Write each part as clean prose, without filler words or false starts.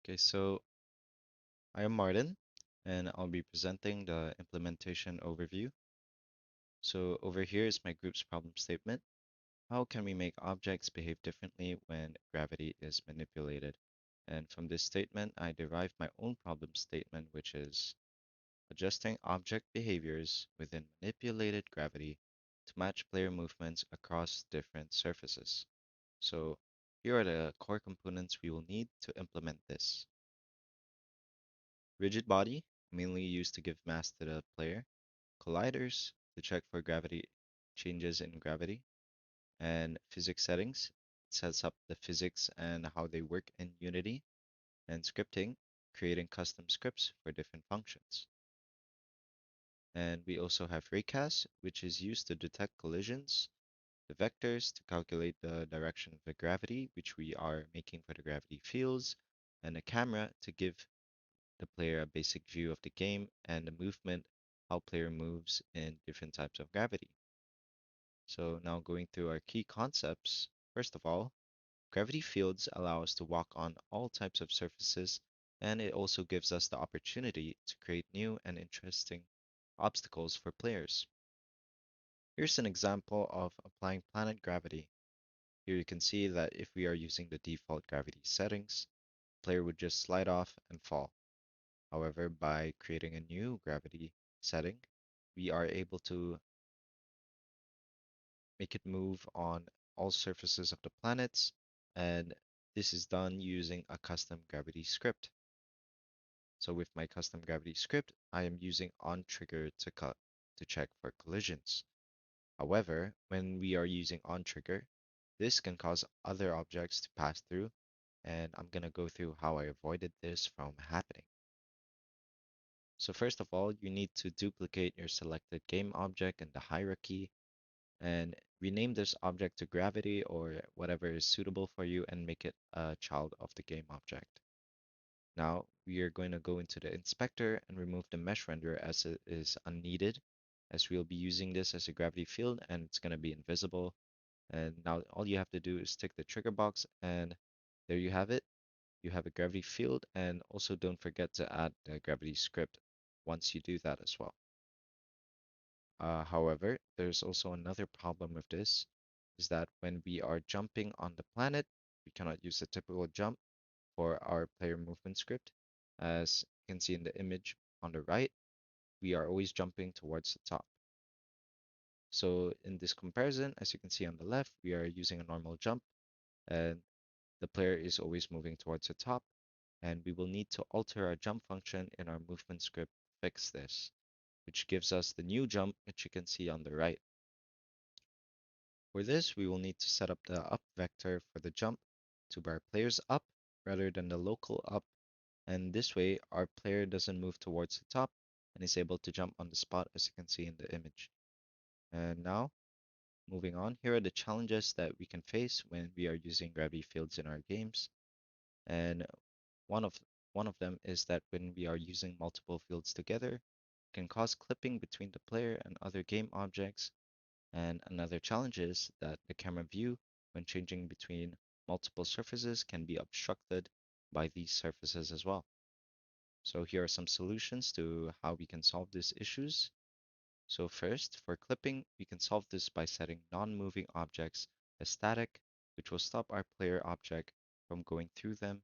Okay, so I am Martin, and I'll be presenting the implementation overview. So over here is my group's problem statement. How can we make objects behave differently when gravity is manipulated? And from this statement, I derived my own problem statement, which is adjusting object behaviors within manipulated gravity to match player movements across different surfaces. So here are the core components we will need to implement this. Rigid body, mainly used to give mass to the player. Colliders, to check for gravity changes in gravity. And physics settings, it sets up the physics and how they work in Unity. And scripting, creating custom scripts for different functions. And we also have raycast, which is used to detect collisions. The vectors to calculate the direction of the gravity, which we are making for the gravity fields. And a camera to give the player a basic view of the game and the movement, how player moves in different types of gravity. So now going through our key concepts. First of all, gravity fields allow us to walk on all types of surfaces, and it also gives us the opportunity to create new and interesting obstacles for players. Here's an example of applying planet gravity. Here you can see that if we are using the default gravity settings, the player would just slide off and fall. However, by creating a new gravity setting, we are able to make it move on all surfaces of the planets, and this is done using a custom gravity script. So with my custom gravity script, I am using onTrigger to check for collisions. However, when we are using onTrigger, this can cause other objects to pass through, and I'm going to go through how I avoided this from happening. So first of all, you need to duplicate your selected game object in the hierarchy and rename this object to gravity or whatever is suitable for you and make it a child of the game object. Now we are going to go into the inspector and remove the mesh renderer as it is unneeded, as we'll be using this as a gravity field and it's going to be invisible. And now all you have to do is tick the trigger box and there you have it. You have a gravity field, and also don't forget to add the gravity script once you do that as well. However, there's also another problem with this, is that when we are jumping on the planet, we cannot use the typical jump for our player movement script. As you can see in the image on the right, we are always jumping towards the top. So in this comparison, as you can see on the left, we are using a normal jump, and the player is always moving towards the top, and we will need to alter our jump function in our movement script to fix this, which gives us the new jump, which you can see on the right. For this, we will need to set up the up vector for the jump to our players up rather than the local up, and this way our player doesn't move towards the top and is able to jump on the spot as you can see in the image. And now, moving on, here are the challenges that we can face when we are using gravity fields in our games. And one of one of them is that when we are using multiple fields together, it can cause clipping between the player and other game objects. And another challenge is that the camera view, when changing between multiple surfaces, can be obstructed by these surfaces as well. So here are some solutions to how we can solve these issues. So first, for clipping, we can solve this by setting non-moving objects as static, which will stop our player object from going through them.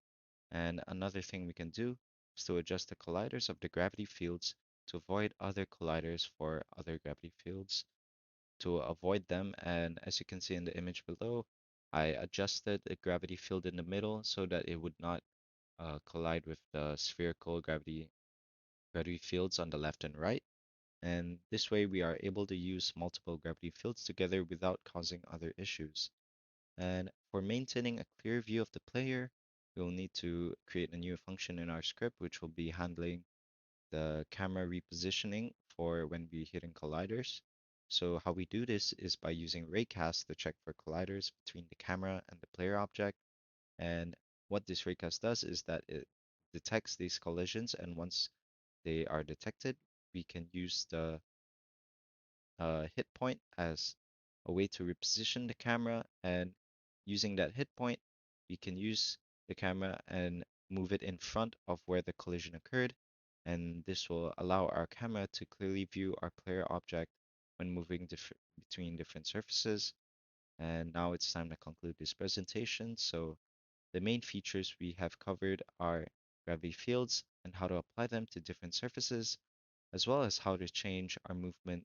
And another thing we can do is to adjust the colliders of the gravity fields to avoid other colliders for other gravity fields to avoid them. And as you can see in the image below, I adjusted the gravity field in the middle so that it would not collide with the spherical gravity fields on the left and right. And this way we are able to use multiple gravity fields together without causing other issues. And for maintaining a clear view of the player, we'll need to create a new function in our script, which will be handling the camera repositioning for when we hitting colliders. So how we do this is by using raycast to check for colliders between the camera and the player object. And what this raycast does is that it detects these collisions, and once they are detected, we can use the hit point as a way to reposition the camera. And using that hit point, we can use the camera and move it in front of where the collision occurred, and this will allow our camera to clearly view our player object when moving between different surfaces. And now it's time to conclude this presentation. So the main features we have covered are gravity fields and how to apply them to different surfaces, as well as how to change our movement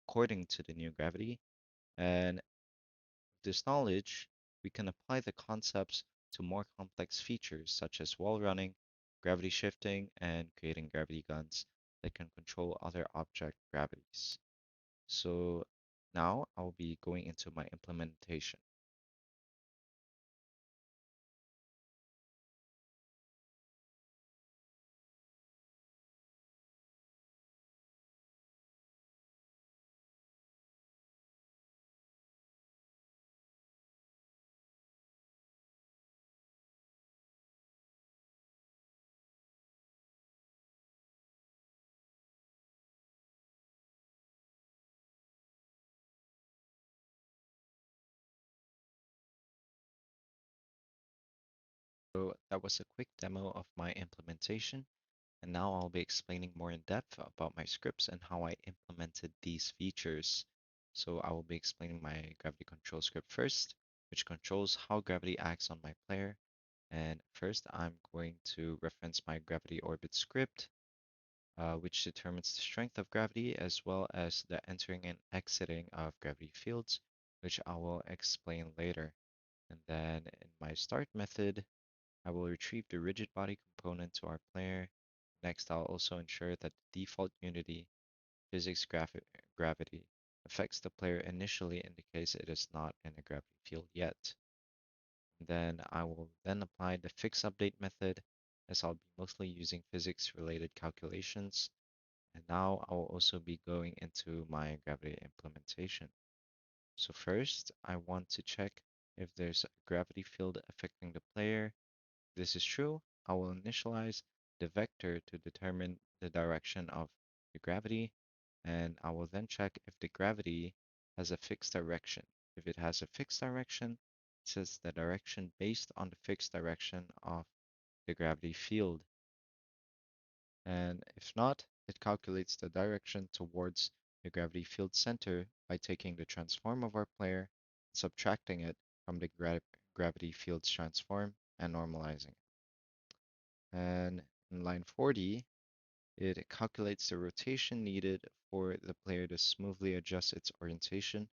according to the new gravity. And this knowledge, we can apply the concepts to more complex features such as wall running, gravity shifting, and creating gravity guns that can control other object gravities. So now I'll be going into my implementation. So that was a quick demo of my implementation, and now I'll be explaining more in depth about my scripts and how I implemented these features. So I will be explaining my gravity control script first, which controls how gravity acts on my player. And first, I'm going to reference my gravity orbit script, which determines the strength of gravity as well as the entering and exiting of gravity fields, which I will explain later. And then in my start method, I will retrieve the rigid body component to our player. Next, I'll also ensure that the default unity physics gravity affects the player initially in the case it is not in a gravity field yet. Then I will then apply the fix update method as I'll be mostly using physics related calculations. And now I will also be going into my gravity implementation. So first, I want to check if there's a gravity field affecting the player. If this is true, I will initialize the vector to determine the direction of the gravity, and I will then check if the gravity has a fixed direction. If it has a fixed direction, it says the direction based on the fixed direction of the gravity field. And if not, it calculates the direction towards the gravity field center by taking the transform of our player, subtracting it from the gravity field's transform, and normalizing it. And in line 40, it calculates the rotation needed for the player to smoothly adjust its orientation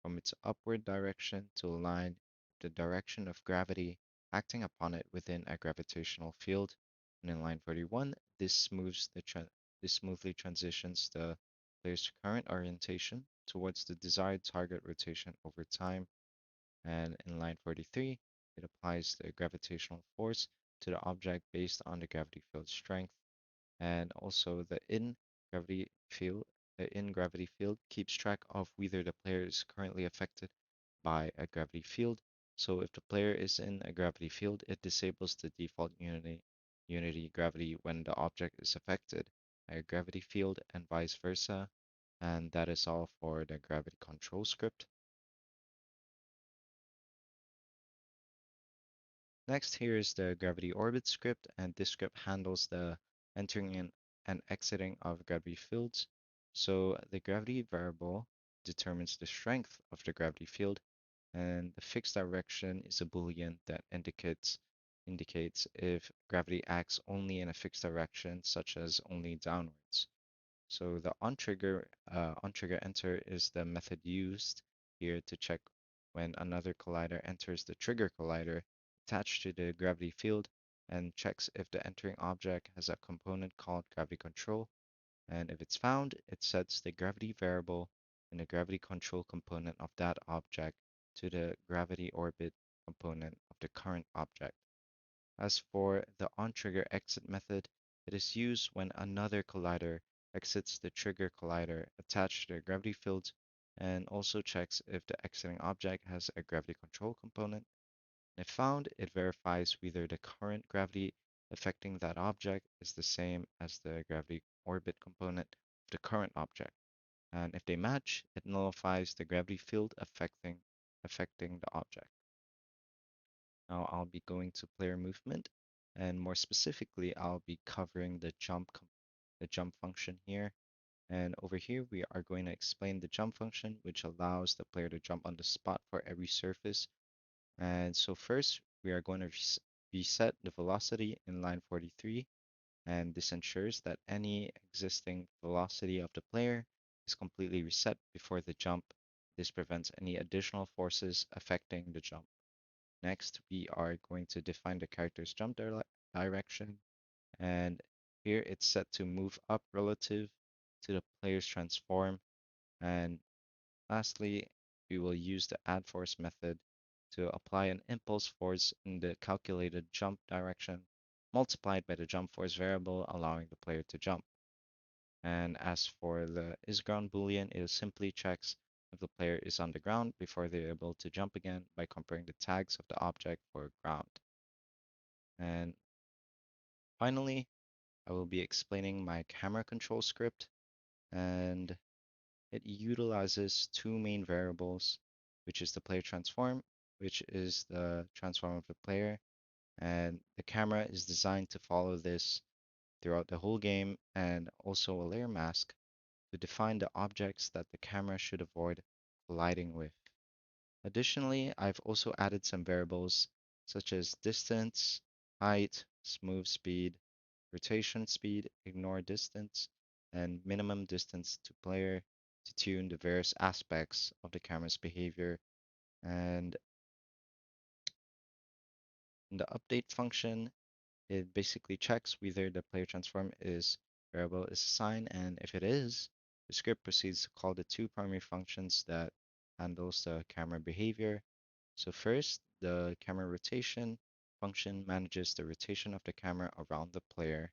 from its upward direction to align with the direction of gravity acting upon it within a gravitational field. And in line 41, this smoothly transitions the player's current orientation towards the desired target rotation over time. And in line 43, it applies the gravitational force to the object based on the gravity field strength. And also the in gravity field keeps track of whether the player is currently affected by a gravity field. So if the player is in a gravity field, it disables the default unity gravity when the object is affected by a gravity field and vice versa. And that is all for the gravity control script. Next, here is the gravity orbit script, and this script handles the entering in and exiting of gravity fields. So the gravity variable determines the strength of the gravity field, and the fixed direction is a Boolean that indicates if gravity acts only in a fixed direction, such as only downwards. So the on trigger enter is the method used here to check when another collider enters the trigger collider attached to the gravity field and checks if the entering object has a component called gravity control. And if it's found, it sets the gravity variable in the gravity control component of that object to the gravity orbit component of the current object. As for the onTrigger exit method, it is used when another collider exits the trigger collider attached to the gravity field and also checks if the exiting object has a gravity control component. If found, it verifies whether the current gravity affecting that object is the same as the gravity orbit component of the current object. And if they match, it nullifies the gravity field affecting the object. Now I'll be going to player movement, And more specifically, I'll be covering the jump function here. And over here, we are going to explain the jump function, which allows the player to jump on the spot for every surface. And so first, we are going to reset the velocity in line 43, and this ensures that any existing velocity of the player is completely reset before the jump. This prevents any additional forces affecting the jump. Next, we are going to define the character's jump direction, and here it's set to move up relative to the player's transform. And lastly, we will use the add force method to apply an impulse force in the calculated jump direction, multiplied by the jump force variable, allowing the player to jump. And as for the isGround boolean, it simply checks if the player is on the ground before they're able to jump again by comparing the tags of the object for ground. And finally, I will be explaining my camera control script, and it utilizes two main variables, which is the player transform, which is the transform of the player, and the camera is designed to follow this throughout the whole game, and also a layer mask to define the objects that the camera should avoid colliding with. Additionally, I've also added some variables such as distance, height, smooth speed, rotation speed, ignore distance, and minimum distance to player to tune the various aspects of the camera's behavior. And in the update function, it basically checks whether the player transform is variable is assigned, and if it is, the script proceeds to call the two primary functions that handles the camera behavior. So first, the camera rotation function manages the rotation of the camera around the player,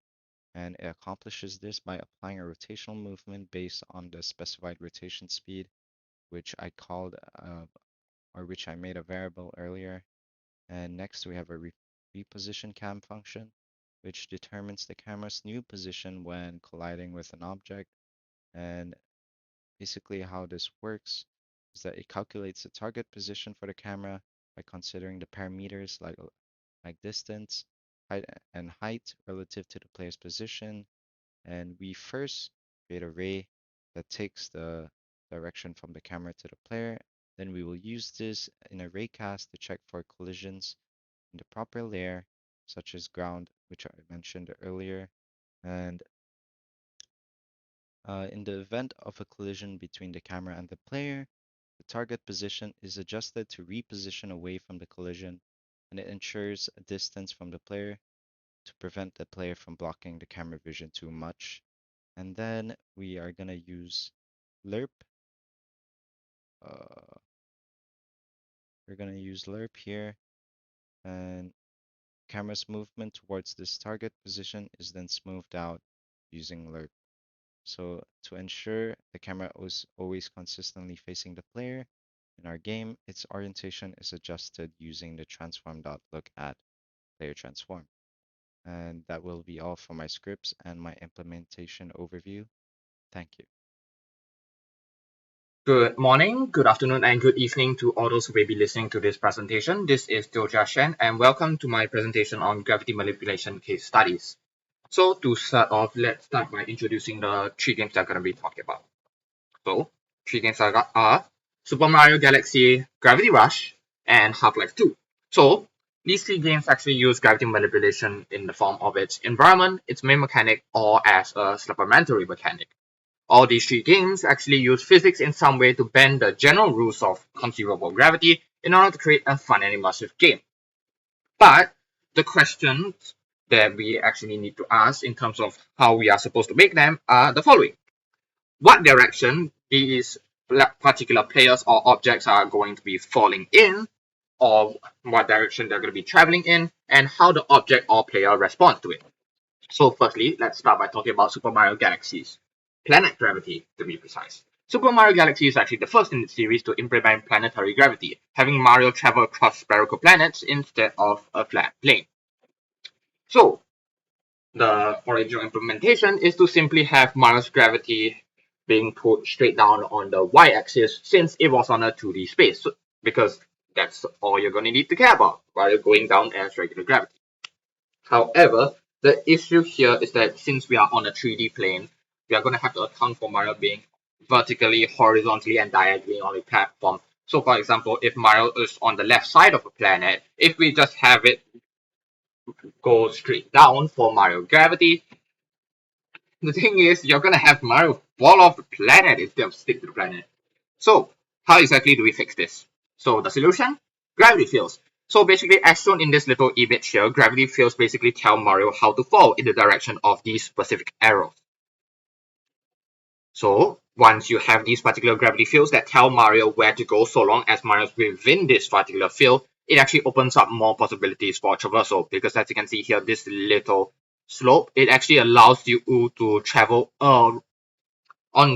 and it accomplishes this by applying a rotational movement based on the specified rotation speed, which I called or which I made a variable earlier. And next we have a reposition cam function, which determines the camera's new position when colliding with an object. And basically how this works is that it calculates the target position for the camera by considering the parameters like distance, height, and height relative to the player's position. And we first create a ray that takes the direction from the camera to the player. Then we will use this in a raycast to check for collisions in the proper layer, such as ground, which I mentioned earlier. And in the event of a collision between the camera and the player, the target position is adjusted to reposition away from the collision, and it ensures a distance from the player to prevent the player from blocking the camera vision too much. And then we are going to use lerp. Uh, we're going to use lerp here, and camera's movement towards this target position is then smoothed out using lerp. So to ensure the camera is always consistently facing the player in our game, its orientation is adjusted using the transform.look at player transform. And that will be all for my scripts and my implementation overview. Thank you. Good morning, good afternoon, and good evening to all those who may be listening to this presentation. This is Doja Shen, and welcome to my presentation on gravity manipulation case studies. So to start off, let's start by introducing the three games that I'm going to be talking about. So, three games are Super Mario Galaxy, Gravity Rush, and Half-Life 2. So, these three games actually use gravity manipulation in the form of its environment, its main mechanic, or as a supplementary mechanic. All these three games actually use physics in some way to bend the general rules of conceivable gravity in order to create a fun and immersive game. But the questions that we actually need to ask in terms of how we are supposed to make them are the following. What direction these particular players or objects are going to be falling in, or what direction they're going to be traveling in, and how the object or player responds to it. So firstly, let's start by talking about Super Mario Galaxy's planet gravity, to be precise. Super Mario Galaxy is actually the first in the series to implement planetary gravity, having Mario travel across spherical planets instead of a flat plane. So, the original implementation is to simply have Mario's gravity being put straight down on the y-axis since it was on a 2D space, because that's all you're going to need to care about while you're going down as regular gravity. However, the issue here is that since we are on a 3D plane, we are going to have to account for Mario being vertically, horizontally, and diagonally on a platform. So, for example, if Mario is on the left side of a planet, if we just have it go straight down for Mario gravity, the thing is, you're going to have Mario fall off the planet instead of stick to the planet. So, how exactly do we fix this? So, the solution? Gravity fields. So, basically, as shown in this little image here, gravity fields basically tell Mario how to fall in the direction of these specific arrows. So, once you have these particular gravity fields that tell Mario where to go, so long as Mario's within this particular field, it actually opens up more possibilities for traversal. Because as you can see here, this little slope, it actually allows you to travel on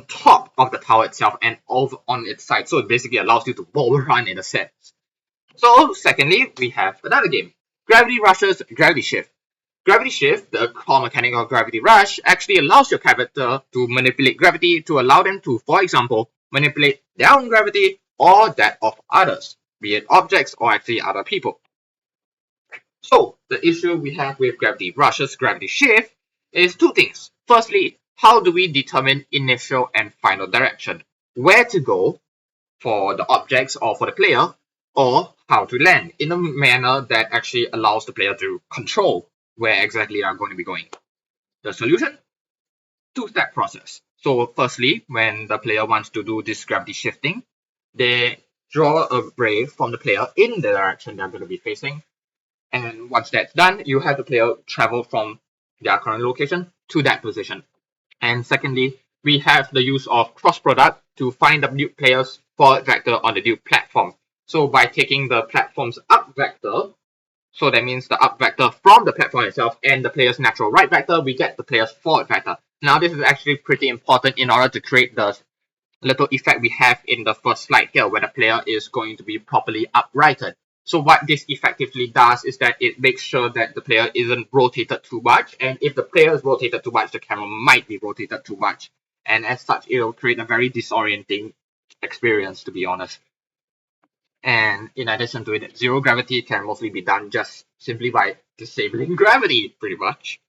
top of the tower itself and over on its side. So it basically allows you to wall run in a sense. So secondly, we have another game. Gravity Rush's Gravity Shift. Gravity Shift, the core mechanic of Gravity Rush, actually allows your character to manipulate gravity to allow them to, for example, manipulate their own gravity or that of others, be it objects or actually other people. So, the issue we have with Gravity Rush's Gravity Shift is two things. Firstly, how do we determine initial and final direction? Where to go for the objects or for the player, or how to land in a manner that actually allows the player to control where exactly they are going to be going. The solution? Two-step process. So, firstly, when the player wants to do this gravity shifting, they draw a ray from the player in the direction they're going to be facing. And once that's done, you have the player travel from their current location to that position. And secondly, we have the use of cross product to find the new player's forward vector on the new platform. So by taking the platform's up vector, so that means the up vector from the platform itself and the player's natural right vector, we get the player's forward vector. Now this is actually pretty important in order to create the little effect we have in the first slide here, where the player is going to be properly uprighted. So what this effectively does is that it makes sure that the player isn't rotated too much, and if the player is rotated too much, the camera might be rotated too much. And as such, it will create a very disorienting experience, to be honest. And in addition to it, zero gravity can mostly be done just simply by disabling gravity, pretty much.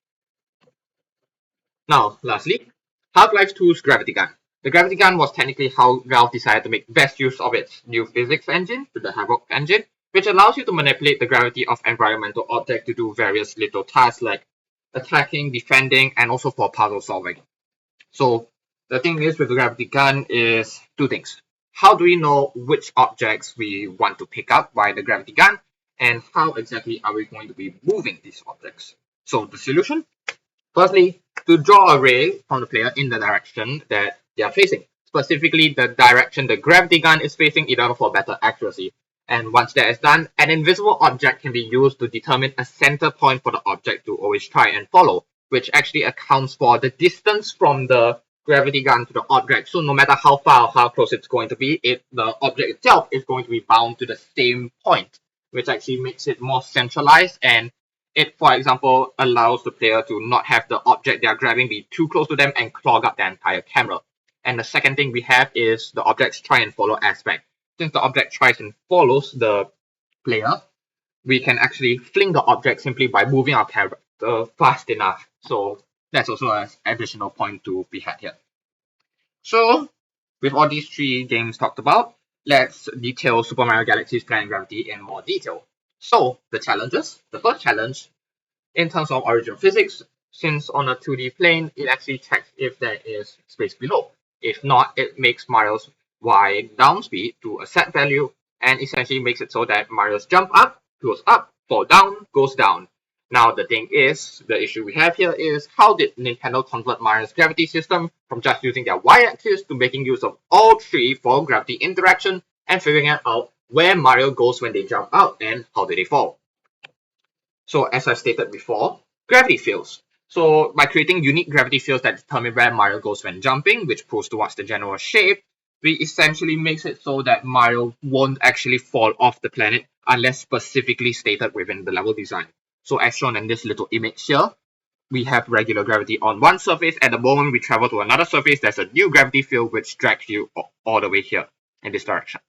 Now, lastly, Half-Life 2's Gravity Gun. The Gravity Gun was technically how Valve decided to make best use of its new physics engine, the Havoc engine, which allows you to manipulate the gravity of environmental objects to do various little tasks like attacking, defending, and also for puzzle solving. So the thing is with the Gravity Gun is two things. How do we know which objects we want to pick up by the Gravity Gun, and how exactly are we going to be moving these objects? So the solution? Firstly, to draw a ray from the player in the direction that they are facing, specifically the direction the gravity gun is facing in order for better accuracy. And once that is done, an invisible object can be used to determine a center point for the object to always try and follow, which actually accounts for the distance from the gravity gun to the object. So no matter how far or how close it's going to be, the object itself is going to be bound to the same point, which actually makes it more centralized, and it, for example, allows the player to not have the object they are grabbing be too close to them and clog up the entire camera. And the second thing we have is the object's try and follow aspect. Since the object tries and follows the player, we can actually fling the object simply by moving our character fast enough. So that's also an additional point to be had here. So, with all these three games talked about, let's detail Super Mario Galaxy's Planet Gravity in more detail. So, the challenges. The first challenge in terms of original physics, since on a 2D plane, it actually checks if there is space below. If not, it makes Mario's Y down speed to a set value and essentially makes it so that Mario's jump up goes up, fall down goes down. Now the thing is, the issue we have here is how did Nintendo convert Mario's gravity system from just using their Y-axis to making use of all three for gravity interaction and figuring out where Mario goes when they jump out and how do they fall. So as I stated before, gravity fields. So by creating unique gravity fields that determine where Mario goes when jumping, which proves towards the general shape, we essentially makes it so that Mario won't actually fall off the planet unless specifically stated within the level design. So as shown in this little image here, we have regular gravity on one surface. At the moment we travel to another surface, there's a new gravity field which drags you all the way here in this direction.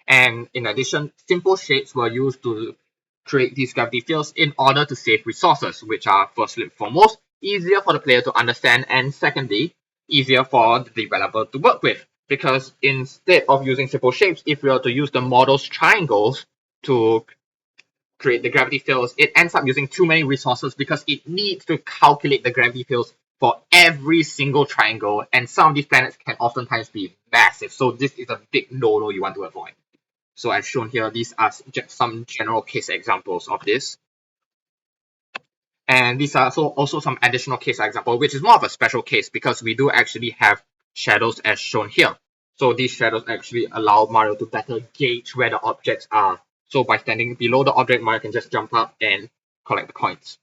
And in addition, simple shapes were used to create these gravity fields in order to save resources, which are firstly and foremost easier for the player to understand, and secondly easier for the developer to work with. Because instead of using simple shapes, if we are to use the model's triangles to create the gravity fields, it ends up using too many resources because it needs to calculate the gravity fields for every single triangle, and some of these planets can oftentimes be massive. So this is a big no-no you want to avoid. So as shown here, these are just some general case examples of this. And these are also some additional case example, which is more of a special case because we do actually have shadows as shown here. So these shadows actually allow Mario to better gauge where the objects are. So by standing below the object, Mario can just jump up and collect the coins.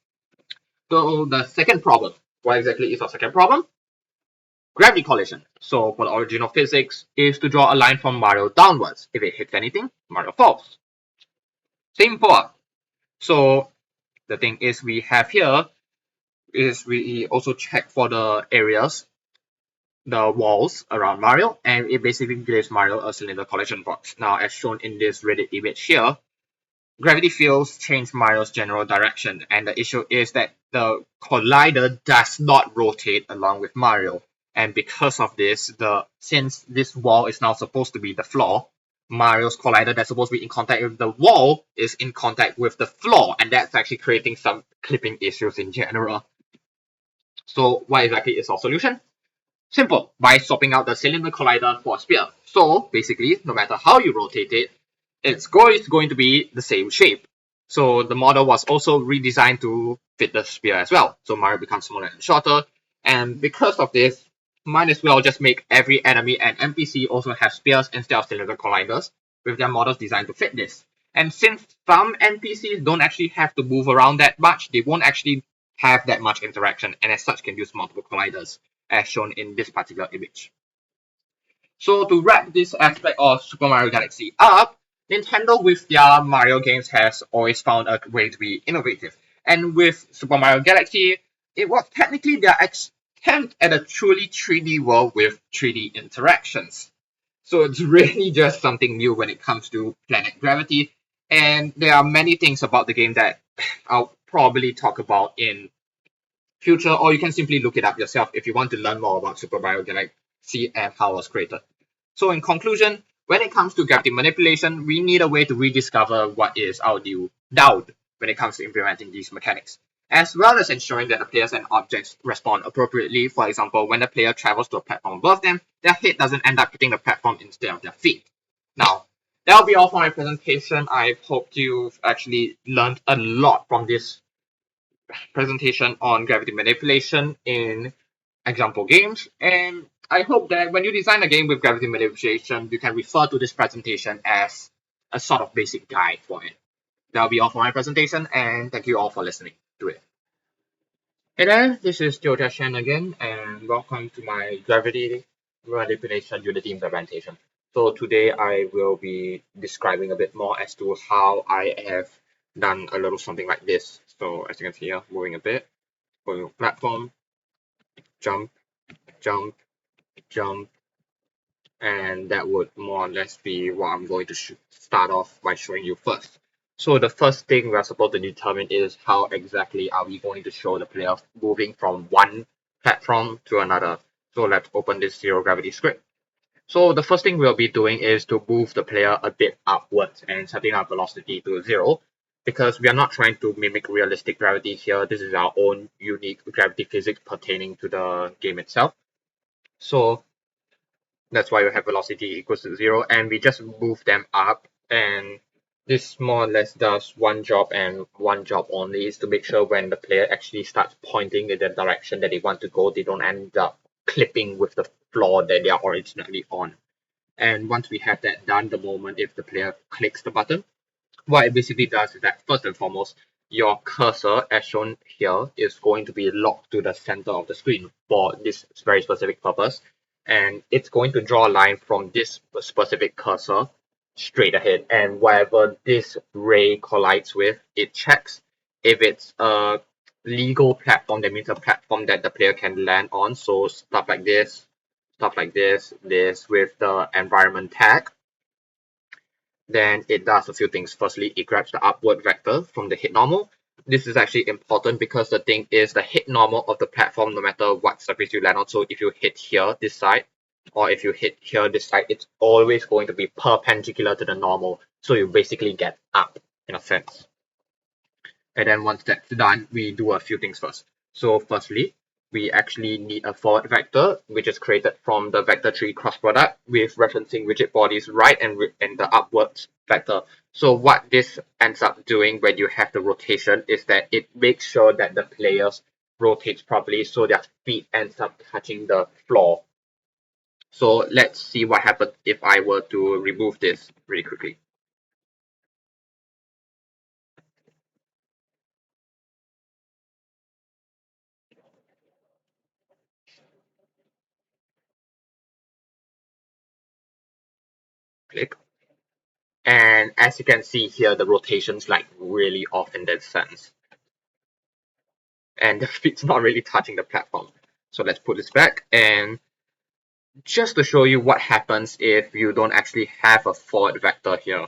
So the second problem, what exactly is our second problem? Gravity collision. So for the original physics is to draw a line from Mario downwards. If it hits anything, Mario falls. Same for up. So the thing is we have here is we also check for the areas, the walls around Mario, and it basically gives Mario a cylinder collision box. Now, as shown in this Reddit image here, gravity fields change Mario's general direction, and the issue is that the collider does not rotate along with Mario. And because of this, since this wall is now supposed to be the floor, Mario's collider that's supposed to be in contact with the wall is in contact with the floor, and that's actually creating some clipping issues in general. So what exactly is our solution? Simple, by swapping out the cylinder collider for a sphere. So basically, no matter how you rotate it, it's going to be the same shape. So the model was also redesigned to fit the sphere as well. So Mario becomes smaller and shorter. And because of this, might as well just make every enemy and NPC also have spheres instead of cylinder colliders, with their models designed to fit this. And since some NPCs don't actually have to move around that much, they won't actually have that much interaction, and as such can use multiple colliders, as shown in this particular image. So to wrap this aspect of Super Mario Galaxy up, Nintendo with their Mario games has always found a way to be innovative. And with Super Mario Galaxy, it was technically their attempt at a truly 3D world with 3D interactions. So it's really just something new when it comes to Planet Gravity. And there are many things about the game that I'll probably talk about in future, or you can simply look it up yourself if you want to learn more about Super Mario Galaxy and how it was created. So in conclusion, when it comes to gravity manipulation, we need a way to rediscover what is our new doubt when it comes to implementing these mechanics, as well as ensuring that the players and objects respond appropriately. For example, when the player travels to a platform above them, their head doesn't end up hitting the platform instead of their feet. Now, that'll be all for my presentation. I hope you've actually learned a lot from this presentation on gravity manipulation in example games. And I hope that when you design a game with gravity manipulation, you can refer to this presentation as a sort of basic guide for it. That'll be all for my presentation, and thank you all for listening to it. Hey there, this is Joe Shen again, and welcome to my gravity manipulation unity implementation. So today I will be describing a bit more as to how I have done a little something like this. So as you can see here, moving a bit, going platform, jump, jump, jump, and that would more or less be what I'm going to start off by showing you first. So the first thing we're supposed to determine is how exactly are we going to show the player moving from one platform to another. So let's open this zero gravity script. So the first thing we'll be doing is to move the player a bit upwards and setting our velocity to 0, because we are not trying to mimic realistic gravity here. This is our own unique gravity physics pertaining to the game itself. So that's why we have velocity equals to 0, and we just move them up, and this more or less does one job and one job only, is to make sure when the player actually starts pointing in the direction that they want to go, they don't end up clipping with the floor that they are originally on. And once we have that done, the moment if the player clicks the button, what it basically does is that first and foremost, your cursor, as shown here, is going to be locked to the center of the screen for this very specific purpose. And it's going to draw a line from this specific cursor straight ahead. And whatever this ray collides with, it checks if it's a legal platform. That means a platform that the player can land on. So stuff like this with the environment tag, then it does a few things. Firstly, it grabs the upward vector from the hit normal. This is actually important because the thing is the hit normal of the platform, no matter what surface you land on. So if you hit here, this side, or if you hit here, this side, it's always going to be perpendicular to the normal. So you basically get up in a sense. And then once that's done, we do a few things first. So firstly, we actually need a forward vector, which is created from the vector tree cross product with referencing rigid bodies right and the upwards vector. So what this ends up doing when you have the rotation is that it makes sure that the players rotates properly so their feet ends up touching the floor. So let's see what happens if I were to remove this really quickly. Click. And as you can see here, the rotation's like really off in that sense. And the feet's not really touching the platform. So let's put this back. And just to show you what happens if you don't actually have a forward vector here.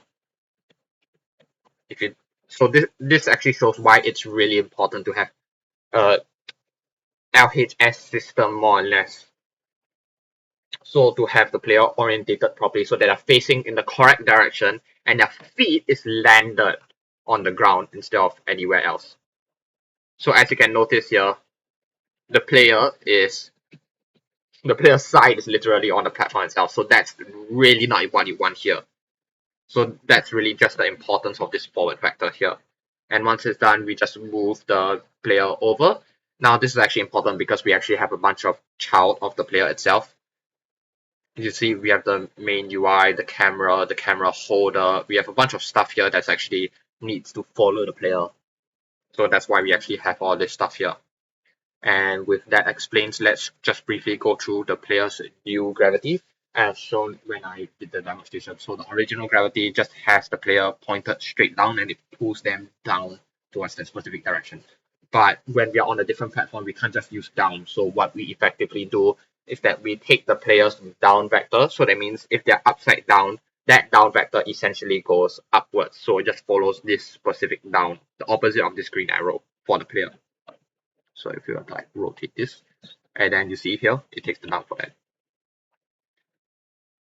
If you so this actually shows why it's really important to have a LHS system more or less. So to have the player orientated properly so that they're facing in the correct direction and their feet is landed on the ground instead of anywhere else. So as you can notice here, the player is the player's side is literally on the platform itself. So that's really not what you want here. So that's really just the importance of this forward vector here. And once it's done, we just move the player over. Now this is actually important because we actually have a bunch of child of the player itself. You see we have the main UI, the camera holder. We have a bunch of stuff here that's actually needs to follow the player. So that's why we actually have all this stuff here. And with that explains, let's just briefly go through the player's new gravity as shown when I did the demonstration. So the original gravity just has the player pointed straight down and it pulls them down towards the specific direction. But when we are on a different platform, we can't just use down. So what we effectively do is that we take the player's down vector. So that means if they're upside down, that down vector essentially goes upwards. So it just follows this specific down, the opposite of this green arrow for the player. So if you like rotate this, and then you see here, it takes the down for that.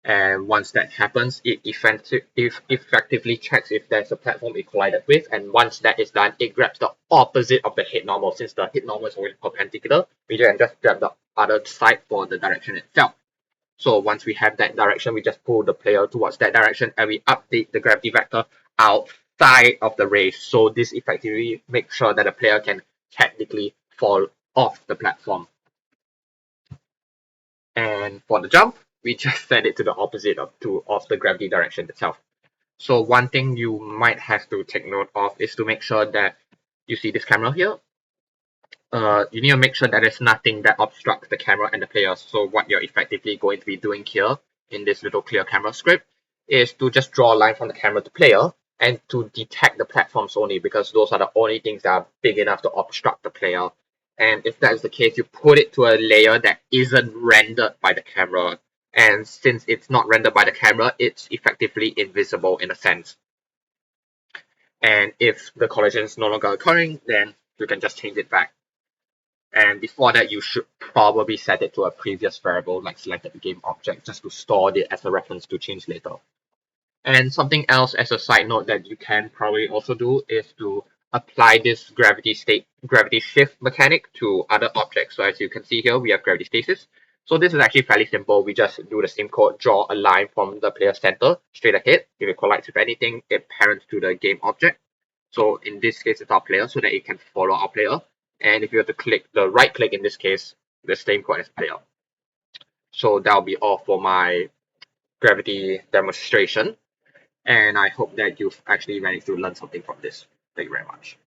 And once that happens, it effectively checks if there's a platform it collided with. And once that is done, it grabs the opposite of the hit normal. Since the hit normal is always perpendicular, we can just grab the other side for the direction itself. So once we have that direction, we just pull the player towards that direction and we update the gravity vector outside of the race. So this effectively makes sure that the player can technically fall off the platform. And for the jump, we just set it to the opposite of the gravity direction itself. So one thing you might have to take note of is to make sure that you see this camera here. You need to make sure that there's nothing that obstructs the camera and the player. So what you're effectively going to be doing here in this little clear camera script is to just draw a line from the camera to player and to detect the platforms only because those are the only things that are big enough to obstruct the player. And if that is the case, you put it to a layer that isn't rendered by the camera. And since it's not rendered by the camera, it's effectively invisible in a sense. And if the collision is no longer occurring, then you can just change it back. And before that, you should probably set it to a previous variable like selected game object just to store it as a reference to change later. And something else as a side note that you can probably also do is to apply this gravity shift mechanic to other objects. So as you can see here, we have gravity stasis. So this is actually fairly simple. We just do the same code, draw a line from the player center straight ahead. If it collides with anything, it parents to the game object. So in this case, it's our player so that it can follow our player. And if you have to click the right click in this case, the same code as player. So that'll be all for my gravity demonstration. And I hope that you've actually managed to learn something from this. Thank you very much.